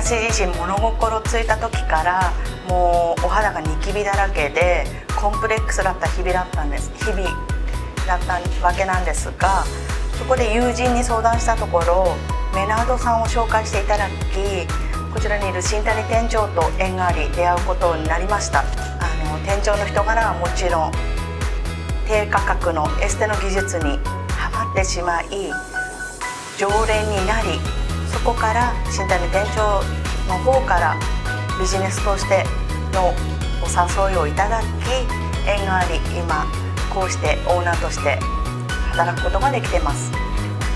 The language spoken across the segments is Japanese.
私自身物心ついた時からもうお肌がニキビだらけでコンプレックスだった日々だったわけなんですが、そこで友人に相談したところメナードさんを紹介していただき、こちらにいる新谷店長と縁あり出会うことになりました。店長の人柄はもちろん低価格のエステの技術にハマってしまい常連になり、そこから新谷店長の方からビジネスとしてのお誘いをいただき、縁あり今こうしてオーナーとして働くことができてます。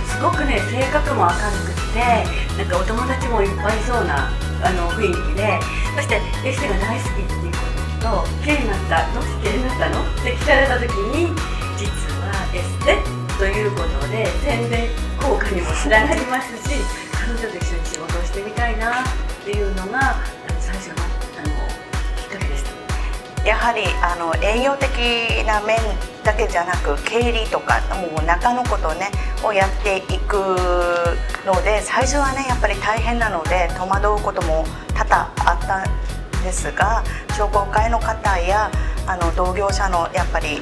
すごくね、性格も明るくて、なんかお友達もいっぱいいそうな雰囲気で、そしてエステが大好きっていうことと、綺麗になった、どうして綺麗になったのって聞かれた時に、実はエステということで宣伝効果にもつながりますし、彼女と一緒に仕事をしてみたいなっていうのが最初のきっかけでした。やはり営業的な面だけじゃなく経理とかもう中のことねをやっていくので、最初はねやっぱり大変なので戸惑うことも多々あったんですが、商工会の方や同業者のやっぱり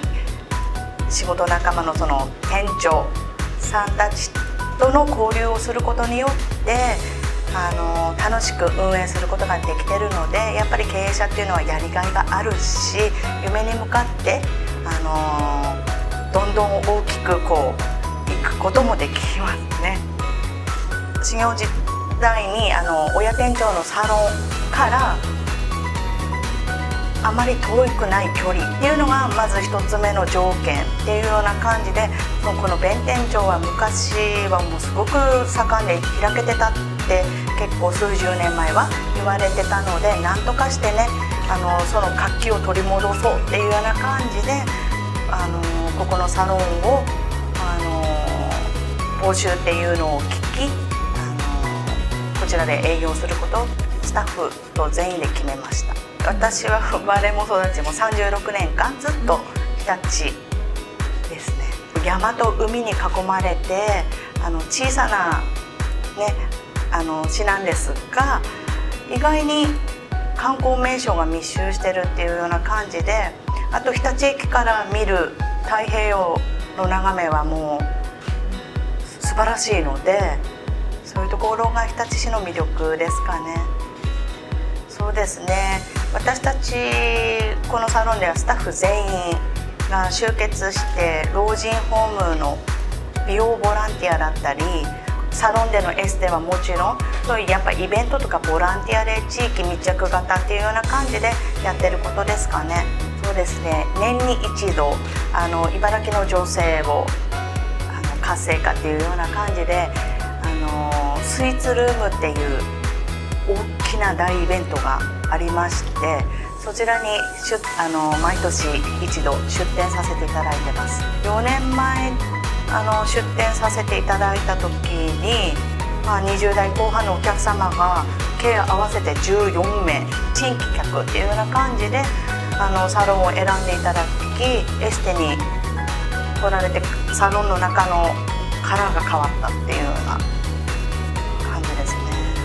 仕事仲間のその店長さんたちとの交流をすることによって楽しく運営することができているので、やっぱり経営者っていうのはやりがいがあるし、夢に向かってどんどん大きくこういくこともできますね。修行時代に親店長のサロンからあまり遠くない距離っていうのがまず一つ目の条件っていうような感じで、この弁店長は昔はもうすごく盛んで開けてたって結構数十年前は言われてたので、なんとかしてねその活気を取り戻そうっていうような感じでここのサロンを募集っていうのを聞きこちらで営業することをスタッフと全員で決めました。私は生まれも育ちも36年間ずっと日立ですね。山と海に囲まれて小さなね市なんですが、意外に観光名所が密集してるっていうような感じで、あと日立駅から見る太平洋の眺めはもう素晴らしいので、そういうところが日立市の魅力ですかね。そうですね、私たちこのサロンではスタッフ全員が集結して老人ホームの美容ボランティアだったり、サロンでのエステはもちろん、そういうやっぱイベントとかボランティアで地域密着型っていうような感じでやってることですかね。そうですね、年に一度茨城の女性を活性化っていうような感じでスイーツルームっていう大きな大イベントがありまして、そちらに毎年一度出店させていただいてます。4年前出店させていただいた時に、20代後半のお客様が計合わせて14名新規客っていうような感じでサロンを選んでいただき、エステに来られてサロンの中のカラーが変わったっていうような感じですね。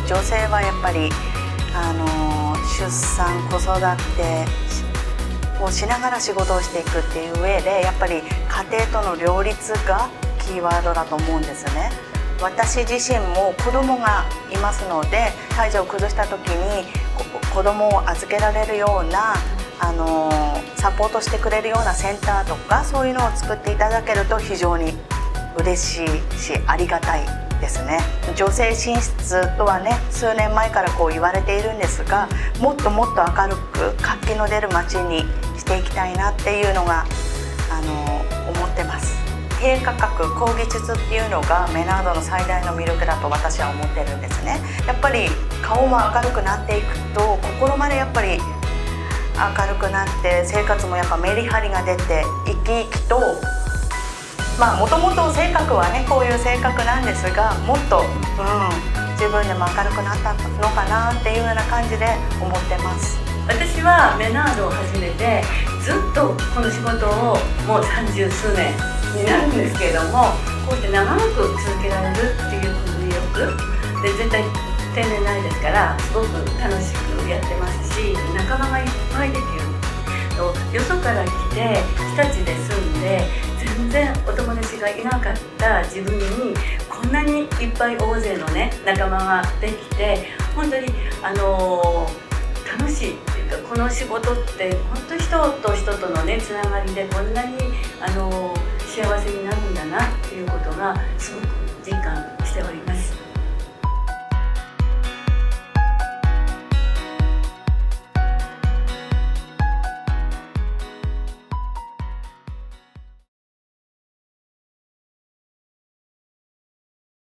女性はやっぱり出産子育てをしながら仕事をしていくっていう上で、やっぱり家庭との両立がキーワードだと思うんですね。私自身も子供がいますので、体調を崩した時に子供を預けられるようなサポートしてくれるようなセンターとか、そういうのを作っていただけると非常に嬉しいしありがたいですね。女性進出とはね、数年前からこう言われているんですが、もっともっと明るく活気の出る街にしていきたいなっていうのが思ってます。低価格高技術っていうのがメナードの最大の魅力だと私は思ってるんですね。やっぱり顔も明るくなっていくと心までやっぱり明るくなって、生活もやっぱメリハリが出て生き生きと、もともと性格はねこういう性格なんですが、もっと、自分でも明るくなったのかなっていうような感じで思ってます。私はメナードを始めてずっとこの仕事をもう30数年になるんですけれども、こうして長く続けられるっていうこの魅力で絶対定年ないですからすごく楽しくやってますし、仲間がいっぱいできる。よそから来て日立で住んで全然お友達がいなかった自分にこんなにいっぱい大勢のね仲間ができて、本当に楽しいっていうか、この仕事って本当人と人とのねつながりでこんなに幸せになるんだなっていうことがすごく実感しております。